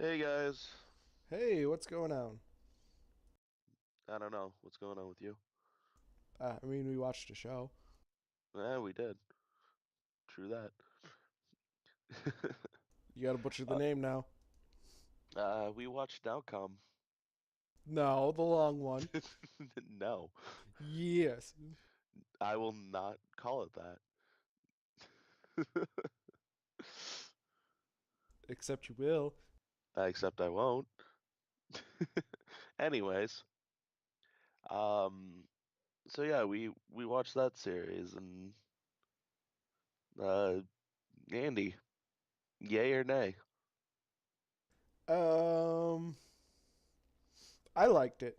Hey guys. Hey, what's going on? I don't know what's going on with you. We watched a show. Yeah, we did. True that. You gotta butcher the uh, name now. we watched NouKome. No, the long one. No, Yes. I will not call it that. Except you will. Except I won't. Anyways, um, so yeah, we watched that series and uh, Andy, yay or nay? Um, I liked it.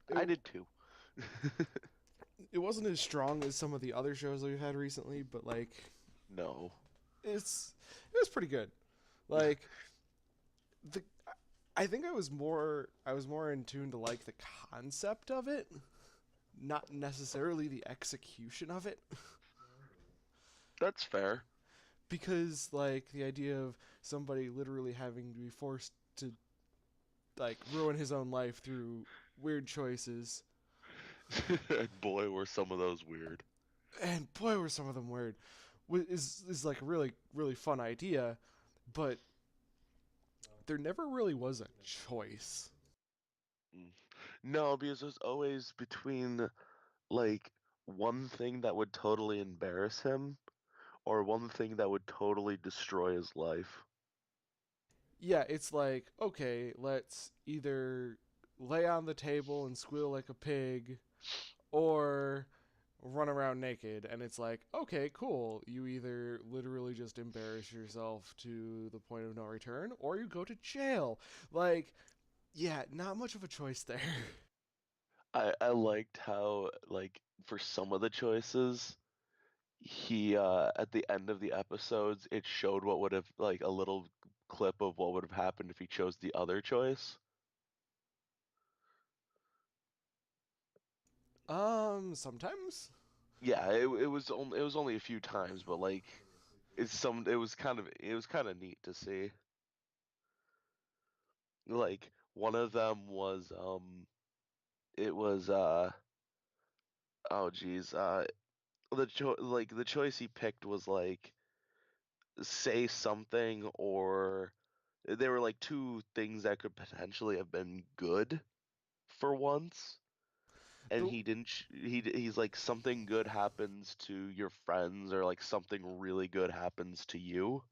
It I did too. it wasn't as strong as some of the other shows that we've had recently, but No. it's it was pretty good. Like the I think I was more in tune to like the concept of it, not necessarily the execution of it. That's fair. Because like the idea of somebody literally having to be forced to like ruin his own life through weird choices, And boy, were some of those weird. and boy were some of them weird, is like a really fun idea, but there never really was a choice. Mm. No, because there's always between like one thing that would totally embarrass him or one thing that would totally destroy his life. Yeah, it's like, okay, let's either lay on the table and squeal like a pig, or run around naked. And it's like, okay, cool, you either literally just embarrass yourself to the point of no return, or you go to jail. Like, yeah, not much of a choice there. I liked how like for some of the choices he at the end of the episodes it showed what would have like a little clip of what would have happened if he chose the other choice. Sometimes. Yeah, it was only a few times, but like it was kind of neat to see. Like one of them was it was oh geez the choice he picked was like say something or there were like two things that could potentially have been good for once and The he didn't he's like something good happens to your friends or like something really good happens to you.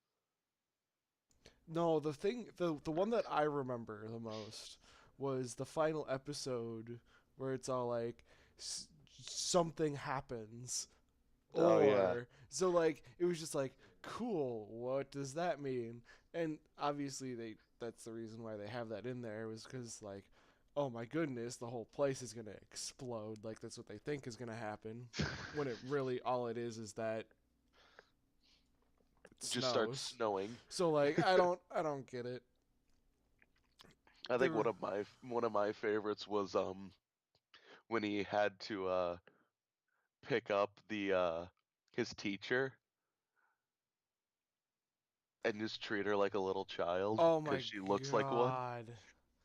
No, the one that I remember the most was the final episode where it's all like something happens. Oh yeah. Or so like it was just like cool, what does that mean? And obviously that's the reason why they have that in there, was because like, oh my goodness, the whole place is gonna explode. Like that's what they think is gonna happen, when it really all it is that it Just starts snows. snowing. So like I don't get it. I think one There of my favorites was when he had to pick up the his teacher and just treat her like a little child Oh because my she looks like one. god.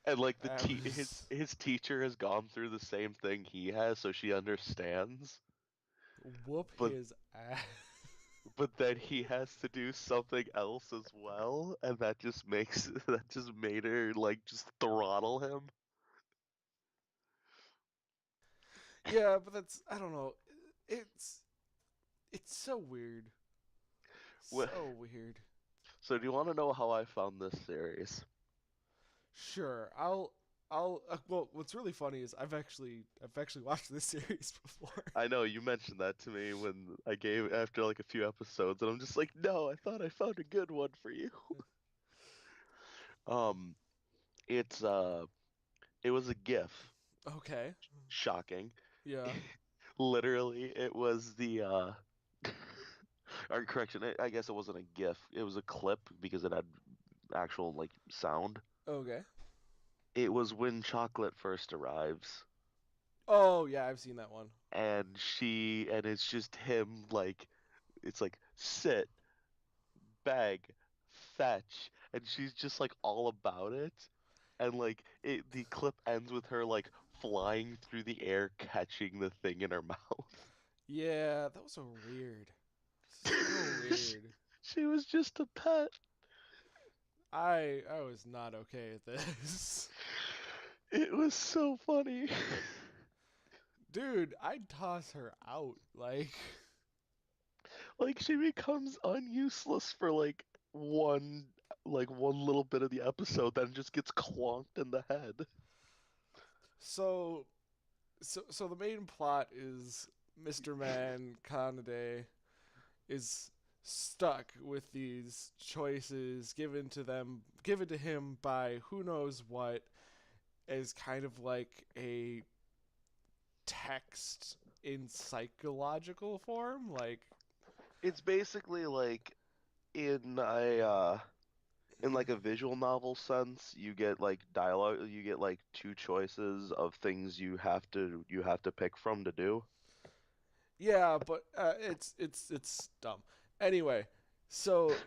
And like That his was his teacher has gone through the same thing he has, so she understands. whoop But his ass. but then he has to do something else as well, and that just makes that just made her like just throttle him. Yeah, but that's I don't know. It's it's so weird. Wh- So weird. So do you want to know how I found this series? Sure, I'll. Well, what's really funny is I've actually watched this series before. I know you mentioned that to me when I gave after like a few episodes, and I'm just like, no, I thought I found a good one for you. Um, it's it was a GIF. Okay. Shocking. Yeah. Literally, it was the or correction, I guess it wasn't a GIF. It was a clip because it had actual like sound. Okay. It was when chocolate first arrives, Oh yeah, I've seen that one. and it's just him like it's like sit, bag, fetch, and she's just like all about it. And like the clip ends with her like flying through the air, catching the thing in her mouth. Yeah, that was so weird. So weird. She was just a pet. I was not okay with this. It was so funny. Dude, I'd toss her out. Like she becomes unuseless for like one little bit of the episode, then just gets clonked in the head. So so the main plot is Mr. Man Kanade is stuck with these choices given to him by who knows what, as kind of like a text in psychological form. It's basically like in a in like a visual novel sense, you get like dialogue, you get like two choices of things you have to pick from to do. Yeah, but it's dumb. Anyway, so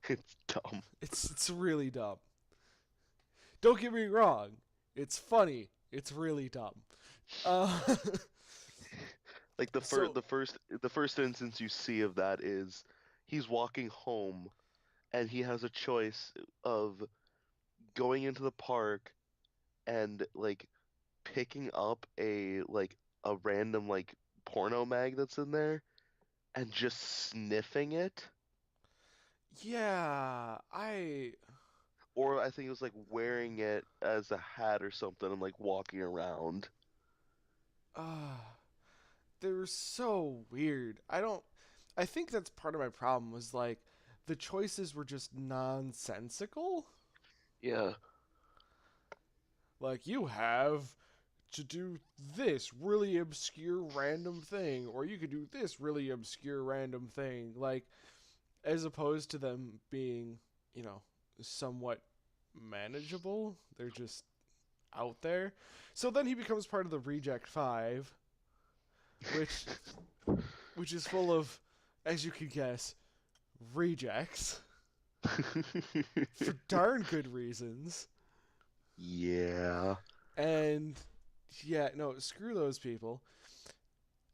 It's dumb. it's really dumb. Don't get me wrong, it's funny. It's really dumb. Uh, Like the first so the first instance you see of that is he's walking home and he has a choice of going into the park and like picking up a random like porno mag that's in there and just sniffing it, yeah, I or I think it was like wearing it as a hat or something and like walking around. uh they were so weird. I think that's part of my problem was like the choices were just nonsensical. Yeah. Like you have to do this really obscure random thing or you could do this really obscure random thing, like as opposed to them being, you know, somewhat manageable. They're just out there. So then he becomes part of the Reject 5, which which is full of, as you can guess, rejects for darn good reasons. Yeah. And yeah, no, screw those people.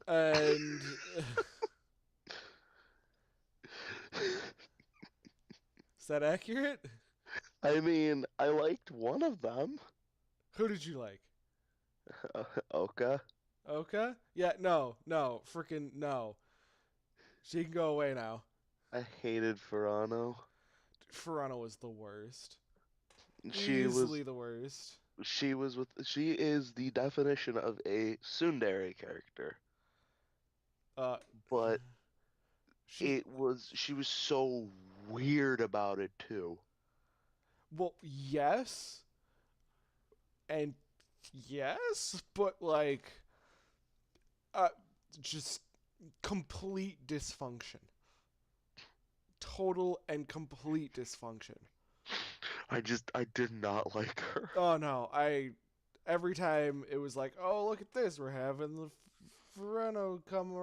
And is that accurate? I mean, I liked one of them. Who did you like? Oka. Oka? Yeah, no, freaking no. She can go away now. I hated Furano. Ferrano was the worst. She was Easily the worst. she is the definition of a tsundere character, Uh, but she's she was so weird about it too. well, yes, and yes, but uh, just complete dysfunction, total and complete dysfunction. I did not like her. Oh no, every time it was like, oh look at this, we're having the Ferrano come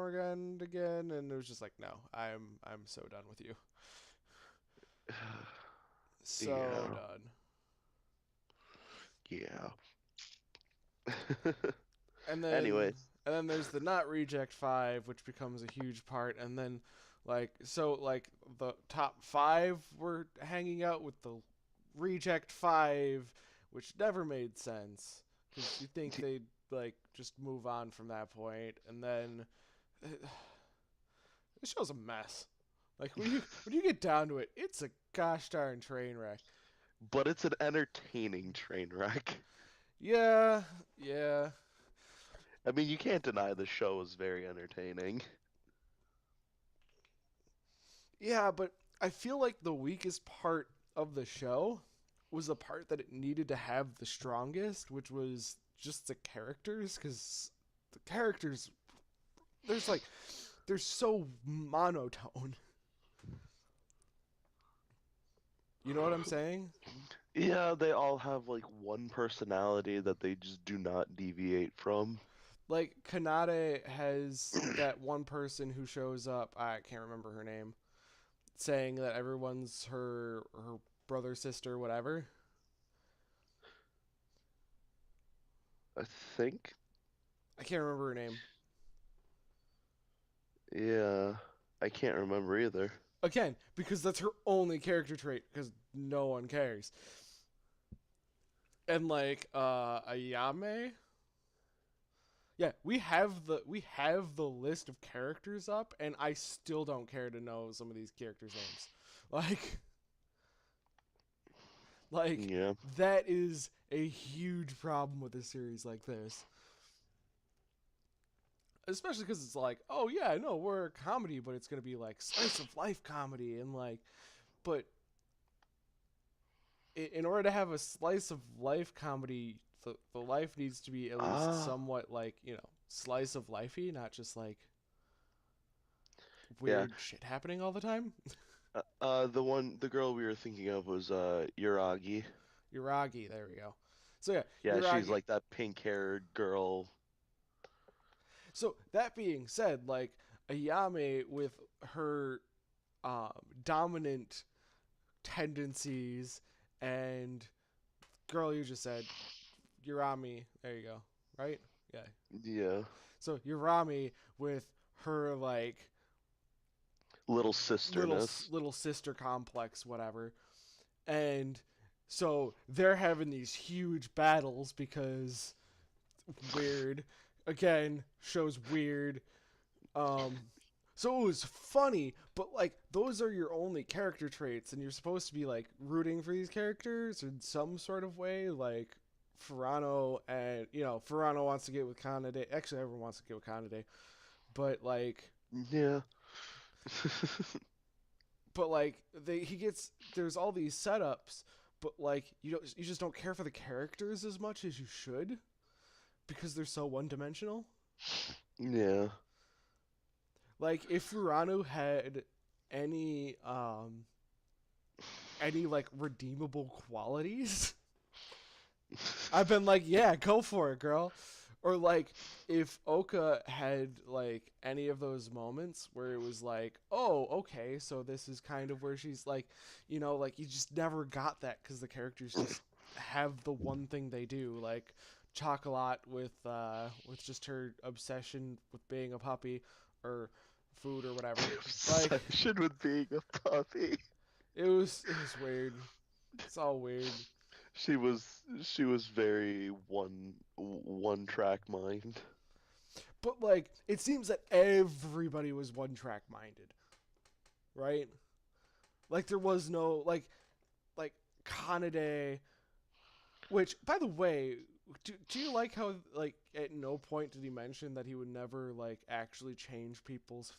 again, and it was just like, no, I'm so done with you, so Yeah, done. yeah. and then Anyways, and then there's the not reject 5, which becomes a huge part, and then like the top 5 were hanging out with the reject 5, which never made sense because you think they'd like just move on from that point, and then the show's a mess. Like when you get down to it, it's a gosh darn train wreck. but it's an entertaining train wreck. Yeah, yeah. I mean, you can't deny the show is very entertaining. Yeah, but I feel like the weakest part of the show was the part that it needed to have the strongest, which was just the characters, because the characters, there's like, they're so monotone. You know what I'm saying? Yeah, they all have like one personality that they just do not deviate from. Like, Kanade has that one person who shows up, I can't remember her name. saying that everyone's her brother, sister, whatever. I think. I can't remember her name. Yeah, I can't remember either. Again, because that's her only character trait, because no one cares. And like Ayame, yeah, we have the list of characters up, and I still don't care to know some of these characters' names. Like, like Yeah. that is a huge problem with a series like this. Especially because it's like, oh yeah, no, we're a comedy, but it's gonna be like slice of life comedy, and like, but in order to have a slice of life comedy, the life needs to be at least Ah, somewhat like, slice of lifey, not just like yeah. weird shit happening all the time. The girl we were thinking of was Yuragi. Yuragi, there we go. So yeah, Yeah, she's Yuragi. like that pink-haired girl. So that being said, like Ayame with her dominant tendencies and girl you just said, Urami, there you go, right? Yeah. Yeah, So Urami with her like little little sisterness. little sister complex, whatever, and so they're having these huge battles because weird. Again, shows weird. Um, so it was funny, but like those are your only character traits, and you're supposed to be like rooting for these characters in some sort of way. Like Furano, and Furano wants to get with Kanade. Actually, everyone wants to get with Kanade, but like, Yeah. he gets there's all these setups, but like you just don't care for the characters as much as you should because they're so one dimensional. Yeah. Like if Furano had any like redeemable qualities, I've been like, yeah, go for it, girl. Or like if Oka had like any of those moments where it was like, oh, okay, so this is kind of where she's like, like you just never got that because the characters just have the one thing they do, like Chocolat with just her obsession with being a puppy or food or whatever. Like Obsession with being a puppy. it was weird. It's all weird. She was very one track mind. But like it seems that everybody was one track minded, right? Like there was no like Kanade, which by the way, do you like how like at no point did he mention that he would never like actually change people's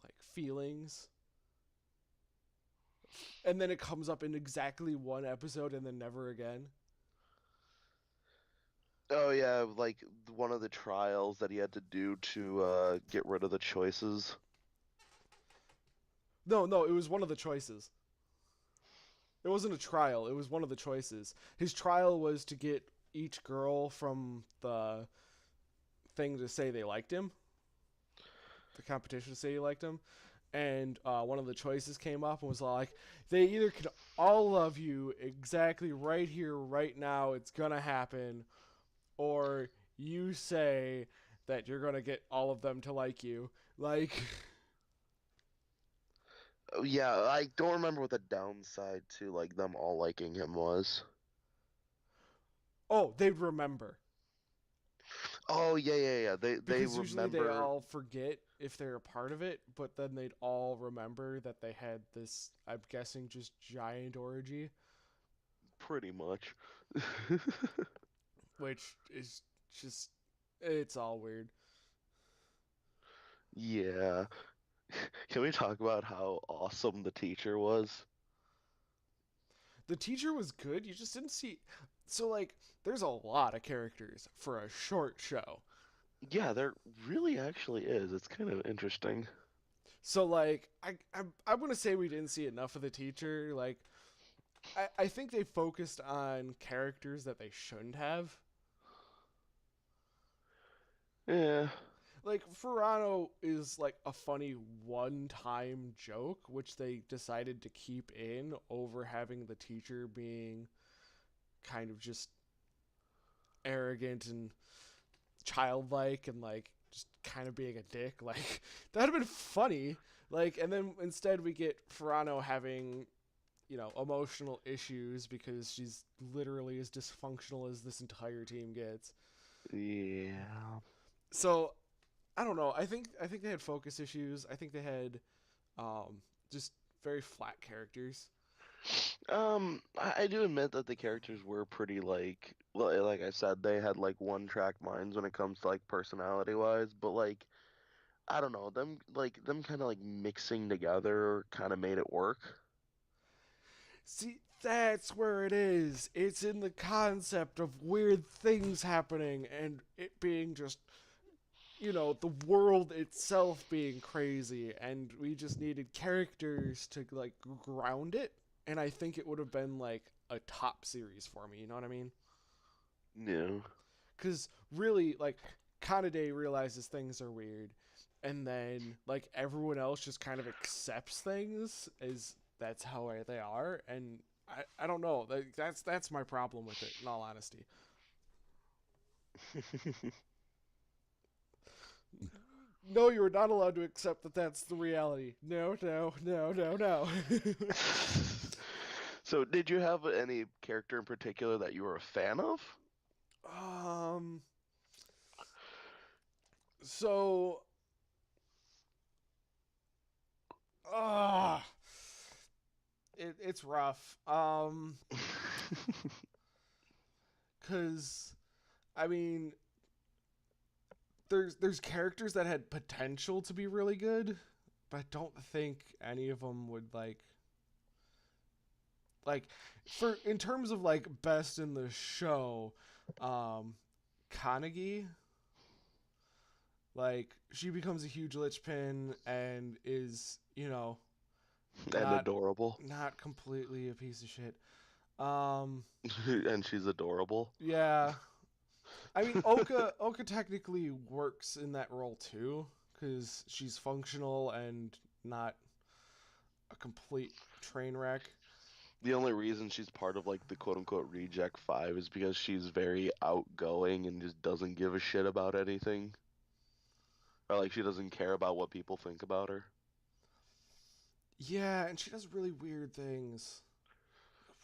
like feelings? And then it comes up in exactly one episode and then never again. Oh yeah, like one of the trials that he had to do to get rid of the choices. No, no, it was one of the choices. It wasn't a trial. It was one of the choices. His trial was to get each girl from the thing to say they liked him, the competition to say he liked him. And one of the choices came up and was like, they either can all love you exactly right here, right now, it's gonna happen, or you say that you're gonna get all of them to like you. Like, Oh, yeah, I don't remember what the downside to like them all liking him was. oh, they'd remember. Oh yeah, yeah, yeah. They Because usually they remember all forget if they're a part of it, but then they'd all remember that they had this, I'm guessing, just giant orgy, pretty much. which is just, it's all weird. Yeah. Can we talk about how awesome the teacher was? The teacher was good, you just didn't see. So, like, there's a lot of characters for a short show. Yeah, there really actually is. It's kind of interesting. So, like, I'm going to say we didn't see enough of the teacher. Like, I think they focused on characters that they shouldn't have. Yeah. like Furano is like a funny one-time joke, which they decided to keep in over having the teacher being kind of just arrogant and childlike and like just kind of being a dick. Like that'd have been funny. Like, and then instead we get Furano having, emotional issues because she's literally as dysfunctional as this entire team gets. Yeah. So I don't know. I think they had focus issues. I think they had just very flat characters. I do admit that the characters were pretty like, well, like I said, they had like one track minds when it comes to like personality wise, but like I don't know, them kind of like mixing together kind of made it work. See, that's where it is. It's in the concept of weird things happening and it being just, the world itself being crazy. And we just needed characters to, like, ground it. And I think it would have been, like, a top series for me. You know what I mean? Yeah. Because really, like, Kanade realizes things are weird. And then, like, everyone else just kind of accepts things as that's how they are. And I don't know. That's my problem with it, in all honesty. No, you're not allowed to accept that that's the reality. No, no, no, no, no. So, did you have any character in particular that you were a fan of? um. So. Ah. It's rough. Cause I mean, there's characters that had potential to be really good, but I don't think any of them would like for in terms of like best in the show. Um, Kanagi, like she becomes a huge lichpin and is And not adorable. not completely a piece of shit. Um, And she's adorable. yeah, I mean Oka technically works in that role too because she's functional and not a complete train wreck. The only reason she's part of like the quote unquote reject five is because she's very outgoing and just doesn't give a shit about anything. Or like she doesn't care about what people think about her. Yeah, and she does really weird things.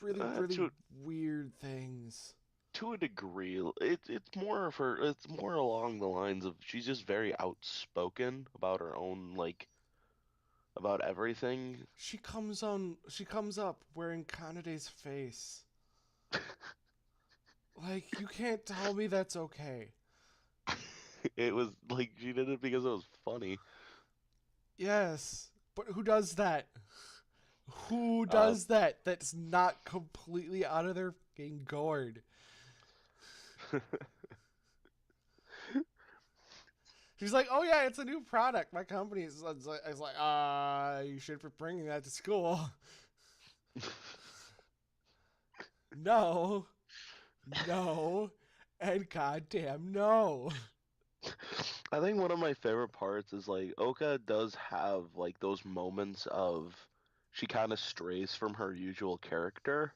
Really, Uh, really to weird things. to a degree, it's more of her. It's more along the lines of she's just very outspoken about her own like about everything. She comes up wearing Kanade's face. Like, you can't tell me that's okay. It was like she did it because it was funny. Yes, but who does that? Who Uh, does that? That's not completely out of their fucking gourd. She's like, oh yeah, it's a new product. My company is like, you should be bringing that to school. No, no, and goddamn no. I think one of my favorite parts is like Oka does have like those moments of she kind of strays from her usual character.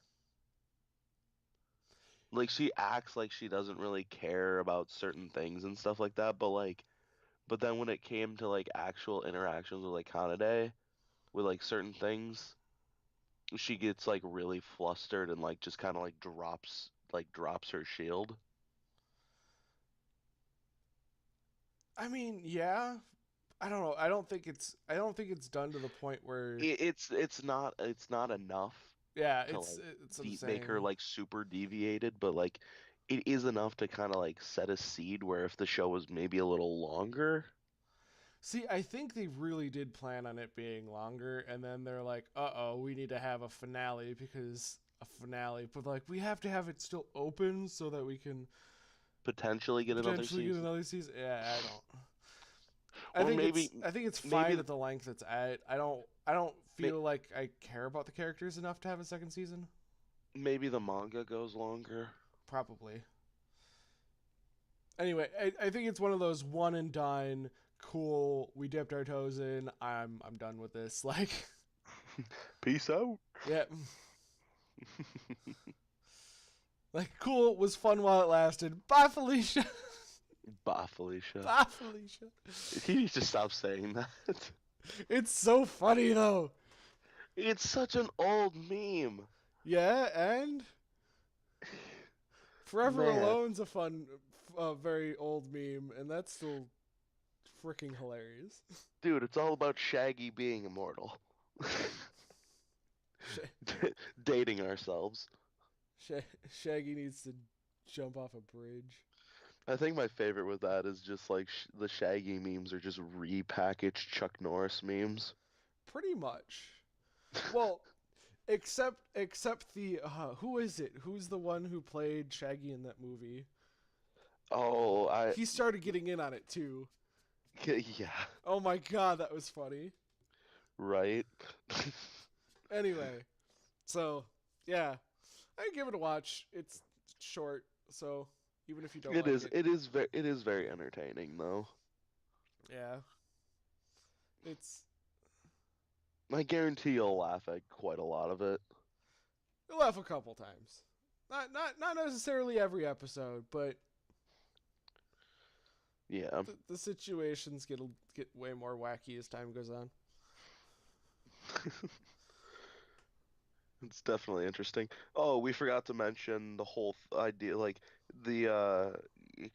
Like she acts like she doesn't really care about certain things and stuff like that, but then when it came to like actual interactions with like Kanade with like certain things, she gets like really flustered and like just kind of like drops her shield. I mean, yeah. I don't know. I don't think it's done to the point where It's not enough yeah, to like it's what I'm make her saying. like super deviated, but like it is enough to kind of like set a seed where if the show was maybe a little longer, See, I think they really did plan on it being longer, and then they're like, "Uh-oh, we need to have a finale because a finale." But like, we have to have it still open so that we can potentially get another potentially get season. another season. Yeah, I don't. Or maybe I think it's maybe fine at the length it's at. I don't feel like I care about the characters enough to have a second season. maybe the manga goes longer. Probably. Anyway, I think it's one of those one and done. Cool. We dipped our toes in. I'm done with this. Like, Peace out. yeah. Like, cool. Was fun while it lasted. Bye, Felicia. Bye, Felicia. Bye, Felicia. He needs to stop saying that. It's so funny though. It's such an old meme. Yeah, and Forever Man, Alone's a fun, very old meme, and that's still freaking hilarious. dude, it's all about Shaggy being immortal. Sh- Dating ourselves. Shaggy needs to jump off a bridge. I think my favorite with that is just like the Shaggy memes are just repackaged Chuck Norris memes. Pretty much. Well, except the who is it? Who's the one who played Shaggy in that movie? Oh, He started getting in on it too. yeah, Oh my god, that was funny. right. Anyway, so yeah, I give it a watch. It's short, so even if you don't It like is. it, It is very entertaining though. yeah, it's I guarantee you'll laugh at quite a lot of it. you'll laugh a couple times. Not necessarily every episode, but Yeah, the situations get way more wacky as time goes on. it's definitely interesting. Oh, we forgot to mention the whole idea, like the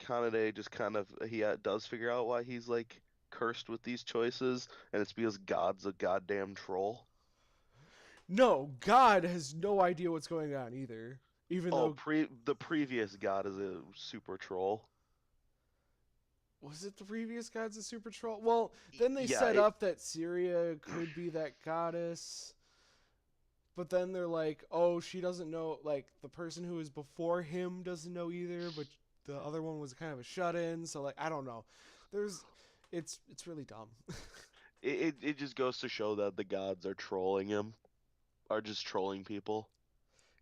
Kanade just kind of does figure out why he's like cursed with these choices, and it's because God's a goddamn troll. No, God has no idea what's going on either. Even Oh, though the previous God is a super troll. was it the previous gods of Super Troll? Well, then they Yeah, set up that Syria could be that goddess. But then they're like, oh, she doesn't know. Like the person who was before him doesn't know either. But the other one was kind of a shut-in. So like, I don't know. There's, it's really dumb. it just goes to show that the gods are trolling him, are just trolling people.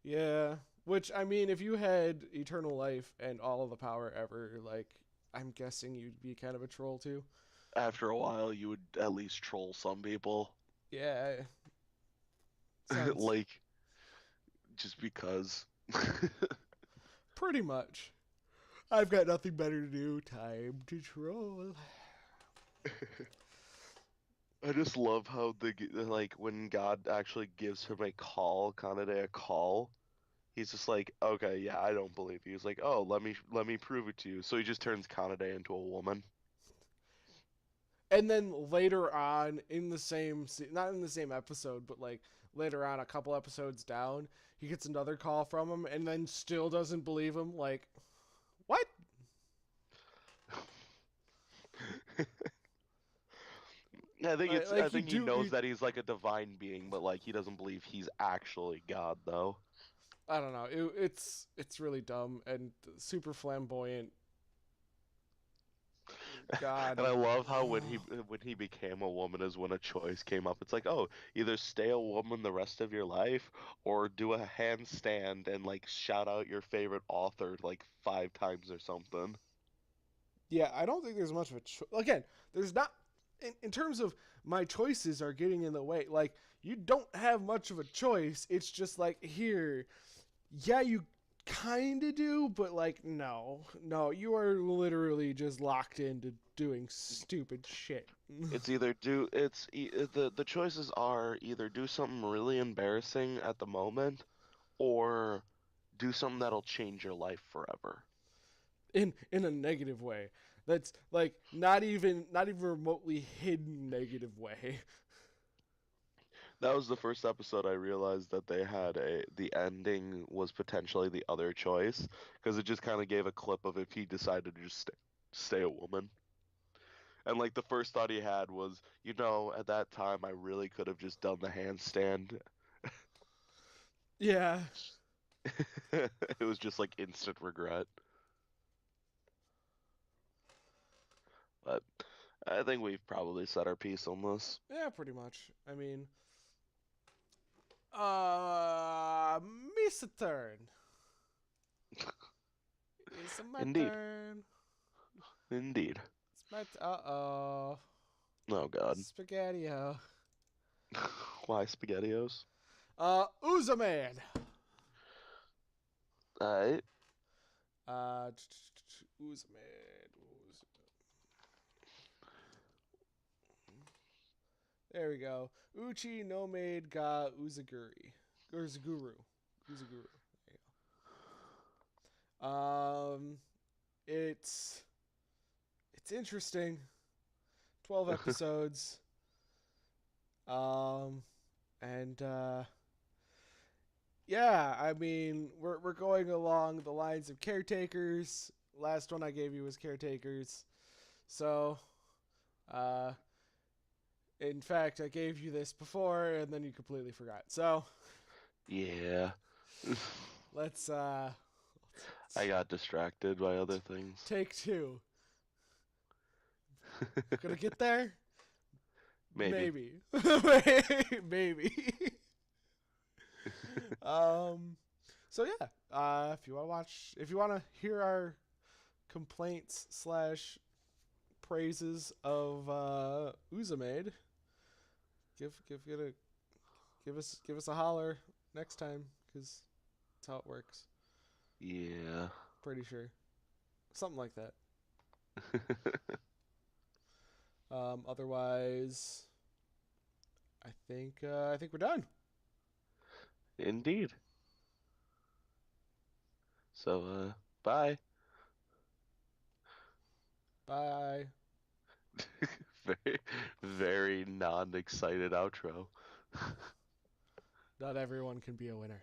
Yeah. Which I mean, if you had eternal life and all of the power ever, like I'm guessing you'd be kind of a troll too. After a while, you would at least troll some people, Yeah. Sounds like just because. pretty much. I've got nothing better to do. Time to troll. I just love how like when God actually gives him a call, Kanade a call, he's just like, okay, yeah, I don't believe you. He's like, oh, let me prove it to you. So he just turns Kanade into a woman. And then later on in the same not in the same episode, but like later on a couple episodes down, he gets another call from him and then still doesn't believe him. Like, what? Like I you think he do knows that he's like a divine being, but like he doesn't believe he's actually God though. I don't know. It's really dumb and super flamboyant. And I God. love how when he became a woman is when a choice came up. It's like, oh, either stay a woman the rest of your life or do a handstand and like shout out your favorite author like 5 times or something. Yeah, I don't think there's much of a again. There's not in terms of my choices are getting in the way. Like you don't have much of a choice. It's just like here, yeah, you kind of do, but like no, you are literally just locked into doing stupid shit. The choices are either do something really embarrassing at the moment or do something that'll change your life forever. In a negative way. That's like not even remotely hidden negative way. That was the first episode I realized that they had the ending was potentially the other choice because it just kind of gave a clip of if he decided to just stay a woman. And like the first thought he had was, at that time I really could have just done the handstand. Yeah. It was just like instant regret. But I think we've probably said our piece on this. Yeah, pretty much. I mean, miss a turn. It's my Indeed. turn. Indeed. It's my uh-oh. Oh God. Spaghetti-o. Why SpaghettiOs? Uzaman. Alright. Uzaman. There we go. Uchi no maid ga Uzaguri. Uzaguru. Uzaguru. There you go. It's interesting. 12 episodes. Um and yeah, I mean, we're going along the lines of caretakers. Last one I gave you was caretakers. So, uh in fact, I gave you this before and then you completely forgot. So, Yeah. let's I got distracted by other things. take two. Gonna get there? Maybe. Maybe. Maybe. um so yeah, if you want to watch, if you want to hear our complaints slash praises of Uzamaid, give us a holler next time, because that's how it works. Yeah. Pretty sure, something like that. Otherwise, I think we're done. Indeed. So, bye. Bye. Very, very non-excited outro. Not everyone can be a winner.